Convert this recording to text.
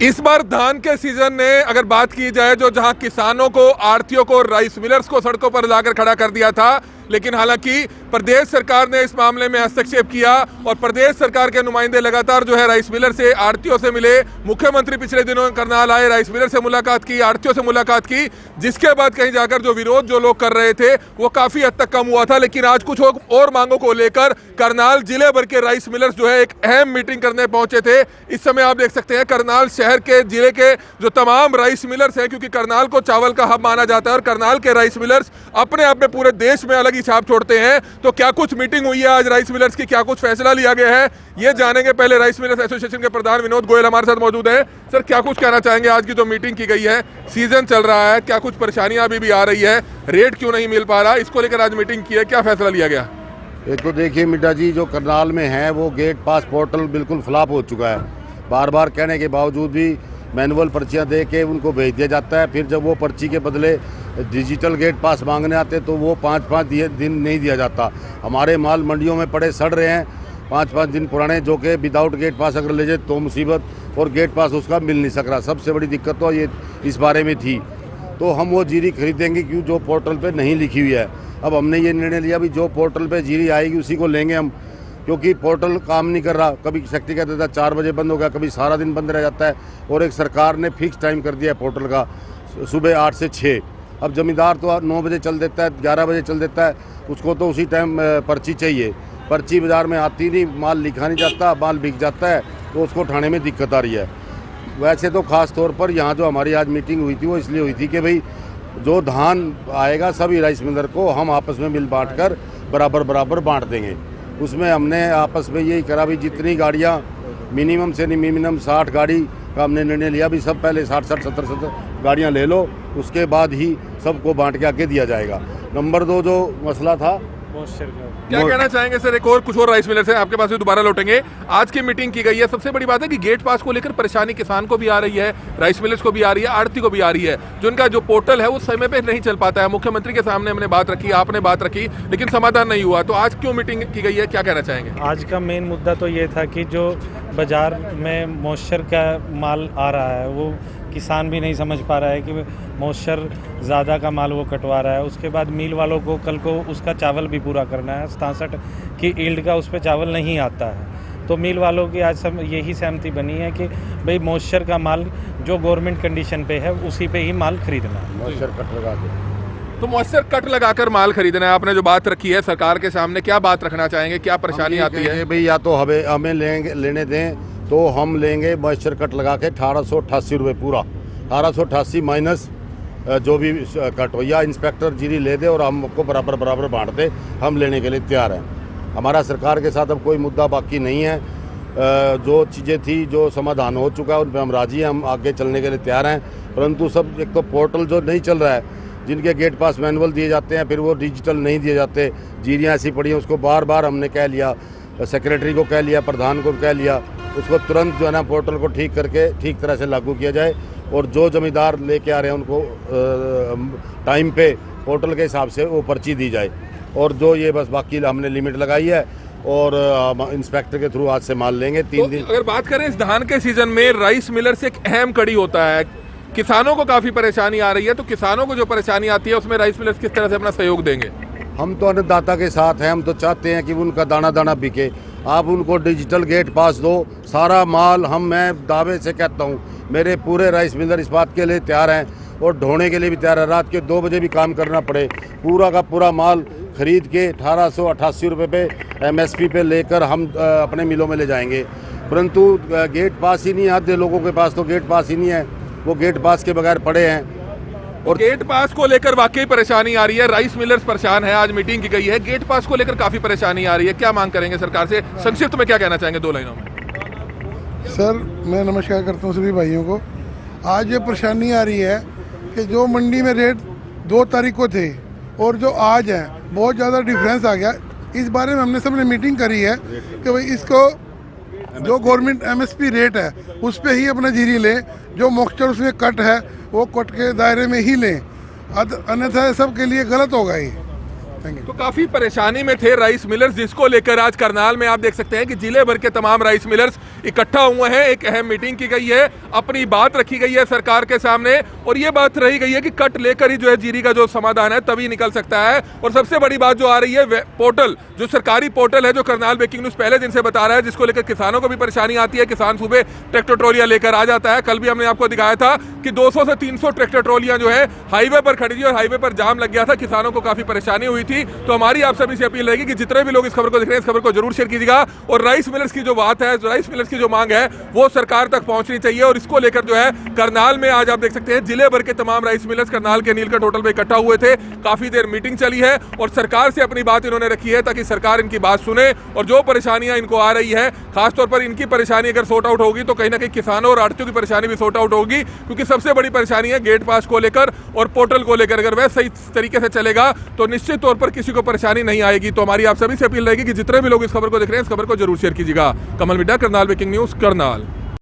इस बार धान के सीजन ने अगर बात की जाए जो जहां किसानों को, आढ़तियों को, राइस मिलर्स को सड़कों पर लाकर खड़ा कर दिया था, लेकिन हालांकि प्रदेश सरकार ने इस मामले में हस्तक्षेप किया और प्रदेश सरकार के नुमाइंदे लगातार जो है राइस मिलर से, आढ़तियों से मिले। मुख्यमंत्री पिछले दिनों करनाल आए, राइस मिलर से मुलाकात की, आढ़तियों से मुलाकात की, जिसके बाद कहीं जाकर जो विरोध जो लोग कर रहे थे वो काफी हद तक कम हुआ था। लेकिन आज कुछ और मांगों को लेकर करनाल जिले भर के राइस मिलर्स जो है एक अहम मीटिंग करने पहुंचे थे। इस समय आप देख सकते हैं करनाल शहर के, जिले के जो तमाम राइस मिलर्स हैं, क्योंकि करनाल को चावल का हब माना जाता है और करनाल के राइस मिलर्स अपने आप में पूरे देश में अलग ही छाप छोड़ते हैं। तो क्या कुछ मीटिंग हुई है आज राइस मिलर्स की, क्या कुछ फैसला लिया गया है, ये जानेंगे। पहले राइस मिलर्स एसोसिएशन के प्रधान विनोद गोयल हमारे साथ मौजूद है। सर, क्या कुछ कहना चाहेंगे आज की जो मीटिंग की गई है? सीजन चल रहा है, क्या कुछ परेशानियां अभी भी आ रही है, रेट क्यों नहीं मिल पा रहा, इसको लेकर आज मीटिंग की है, क्या फैसला लिया गया? एक तो देखिए मिड्डा जी, जो करनाल में है वो गेट पास पोर्टल बिल्कुल फ्लॉप हो चुका है। बार बार कहने के बावजूद भी मैनुअल पर्चियां दे के उनको भेज दिया जाता है। फिर जब वो पर्ची के बदले डिजिटल गेट पास मांगने आते तो वो 5-5 दिन नहीं दिया जाता। हमारे माल मंडियों में पड़े सड़ रहे हैं 5-5 दिन पुराने, जो कि विदाउट गेट पास अगर ले जाए तो मुसीबत, और गेट पास उसका मिल नहीं सक रहा। सबसे बड़ी दिक्कत तो ये इस बारे में थी। तो हम वो जीरी खरीदेंगे क्यों जो पोर्टल पे नहीं लिखी हुई है। अब हमने ये निर्णय लिया भी जो पोर्टल पे जीरी आएगी उसी को लेंगे हम, क्योंकि पोर्टल काम नहीं कर रहा। कभी सेक्टी कहता था 4 बजे बंद हो गया, कभी सारा दिन बंद रह जाता है। और एक सरकार ने फिक्स टाइम कर दिया है पोर्टल का, सुबह 8 से 6। अब जमींदार तो 9 बजे चल देता है, 11 बजे चल देता है, उसको तो उसी टाइम पर्ची चाहिए। पर्ची बाज़ार में आती नहीं, माल लिखा नहीं जाता, माल बिक जाता है, तो उसको उठाने में दिक्कत आ रही है। वैसे तो ख़ास तौर पर यहाँ जो हमारी आज मीटिंग हुई थी वो इसलिए हुई थी कि भाई जो धान आएगा सभी राइस मिलर को हम आपस में मिल बांट कर बराबर बांट देंगे। उसमें हमने आपस में यही करा भी जितनी गाड़ियाँ मिनिमम से मिनिमम 60 गाड़ी का हमने निर्णय लिया भी सब पहले 60-60, 70-70 गाड़ियाँ ले लो, उसके बाद ही सबको बांट के आगे दिया जाएगा। नंबर 2 जो मसला था क्या कहना चाहेंगे सर? एक और कुछ और राइस मिलर्स हैं, आपके पास भी दोबारा लौटेंगे। आज की मीटिंग की गई है, सबसे बड़ी बात है कि गेट पास को लेकर परेशानी किसान को भी आ रही है, राइस मिलर्स को भी आ रही है, आढ़ती को भी आ रही है। जो उनका जो पोर्टल है वो समय पे नहीं चल पाता है। मुख्यमंत्री के सामने हमने बात रखी, आपने बात रखी, लेकिन समाधान नहीं हुआ। तो आज क्यों मीटिंग की गई है, क्या कहना चाहेंगे? आज का मेन मुद्दा तो ये था कि जो बाज़ार में मॉइस्चर का माल आ रहा है वो किसान भी नहीं समझ पा रहा है कि मॉइस्चर ज़्यादा का माल वो कटवा रहा है। उसके बाद मिल वालों को कल को उसका चावल भी पूरा करना है। 67 की ईल्ड का उस पर चावल नहीं आता है। तो मिल वालों की आज यही सहमति बनी है कि भाई मॉइस्चर का माल जो गवर्नमेंट कंडीशन पे है उसी पे ही माल खरीदना है। मॉइस्चर कट लगा के, तो मॉइस्चर कट लगाकर माल खरीदना है। आपने जो बात रखी है सरकार के सामने, क्या बात रखना चाहेंगे, क्या परेशानी आती है? भाई या तो हमें लेने दें तो हम लेंगे मॉइस्चर कट लगा के 1888 रुपये पूरा, 1888 माइनस जो भी कट हो, या इंस्पेक्टर जीरी ले दे और हमको बराबर बांट दे, हम लेने के लिए तैयार हैं। हमारा सरकार के साथ अब कोई मुद्दा बाकी नहीं है। जो चीज़ें थी जो समाधान हो चुका है उन पर हम राजी हैं, हम आगे चलने के लिए तैयार हैं। परंतु सब, एक तो पोर्टल जो नहीं चल रहा है, जिनके गेट पास मैनुअल दिए जाते हैं फिर वो डिजिटल नहीं दिए जाते, जीरियाँ ऐसी पड़ी हैं। उसको बार हमने कह लिया, सेक्रेटरी को कह लिया, प्रधान को कह लिया, उसको तुरंत जो है ना पोर्टल को ठीक करके ठीक तरह से लागू किया जाए। और जो जमींदार लेके आ रहे हैं उनको टाइम पे पोर्टल के हिसाब से वो पर्ची दी जाए। और जो ये बस बाकी हमने लिमिट लगाई है और इंस्पेक्टर के थ्रू आज से माल लेंगे 3 दिन। अगर बात करें इस धान के सीजन में, राइस मिलर से एक अहम कड़ी होता है, किसानों को काफ़ी परेशानी आ रही है। तो किसानों को जो परेशानी आती है उसमें राइस मिलर्स किस तरह से अपना सहयोग देंगे? हम तो अन्नदाता के साथ हैं, हम तो चाहते हैं कि उनका दाना बिके। आप उनको डिजिटल गेट पास दो, सारा माल मैं दावे से कहता हूँ मेरे पूरे राइस मिलर इस बात के लिए तैयार हैं और ढोने के लिए भी तैयार है। रात के 2 बजे भी काम करना पड़े, पूरा का पूरा माल खरीद के 1888 रुपये पे MSP पे लेकर हम अपने मिलों में ले जाएंगे। परंतु गेट पास ही नहीं आते लोगों के पास, तो गेट पास ही नहीं है, वो गेट पास के बगैर पड़े हैं। और गेट पास को लेकर वाकई परेशानी आ रही है, राइस मिलर्स परेशान है। आज मीटिंग की गई है, गेट पास को लेकर काफी परेशानी आ रही है। क्या मांग करेंगे सरकार से? संक्षिप्त में क्या कहना चाहेंगे 2 लाइनों में? सर, मैं नमस्कार करता हूँ सभी भाइयों को। आज ये परेशानी आ रही है कि जो मंडी में रेट 2 तारीख को थे और जो आज है बहुत ज़्यादा डिफरेंस आ गया। इस बारे में हमने सबने मीटिंग करी है कि भाई इसको जो गवर्नमेंट MSP रेट है उस पर ही अपना जीरी लें, जो मॉइस्चर उसमें कट है वो कट के दायरे में ही लें, अन्यथा सब के लिए गलत होगा ये। Thank you. तो काफी परेशानी में थे राइस मिलर्स, जिसको लेकर आज करनाल में आप देख सकते हैं कि जिले भर के तमाम राइस मिलर्स इकट्ठा हुए हैं। एक अहम मीटिंग की गई है, अपनी बात रखी गई है सरकार के सामने, और ये बात रही गई है कि कट लेकर ही जो है जीरी का जो समाधान है तभी निकल सकता है। और सबसे बड़ी बात जो आ रही है, पोर्टल, जो सरकारी पोर्टल है, जो करनाल ब्रेकिंग न्यूज पहले दिन से बता रहा है, जिसको लेकर किसानों को भी परेशानी आती है। किसान सुबह ट्रैक्टर ट्रॉलियां लेकर आ जाता है। कल भी हमने आपको दिखाया था कि 200 से 300 ट्रैक्टर ट्रॉलियां जो है हाईवे पर खड़ी थी और हाईवे पर जाम लग गया था, किसानों को काफी परेशानी हुई थी। तो हमारी आप सभी से अपील रहेगी कि जितने भी लोग इस खबर को देख रहे हैं, इस खबर को जरूर शेयर कीजिएगा। और राइस मिलर्स की जो बात है, राइस मिलर्स की जो मांग है, वो सरकार तक पहुंचनी चाहिए। और इसको लेकर जो है करनाल में आज आप देख सकते हैं जिले भर के तमाम राइस मिलर्स करनाल के नीलकंठ होटल में इकट्ठा हुए थे। काफी देर मीटिंग चली है और सरकार से अपनी बात इन्होंने रखी है ताकि सरकार इनकी बात सुने और जो परेशानियां इनको आ रही है, खासतौर पर इनकी परेशानी अगर सॉर्ट आउट होगी तो कहीं ना कहीं किसानों और आढ़तियों की परेशानी भी सॉर्ट आउट होगी। क्योंकि सबसे बड़ी परेशानी है गेट पास को लेकर और पोर्टल को लेकर। अगर वह सही तरीके से चलेगा तो निश्चित तौर पर किसी को परेशानी नहीं आएगी। तो हमारी आप सभी से अपील रहेगी कि जितने भी लोग इस खबर को देख रहे हैं, इस खबर को जरूर शेयर कीजिएगा। कमल मिड्डा, करनाल ब्रेकिंग न्यूज, करनाल।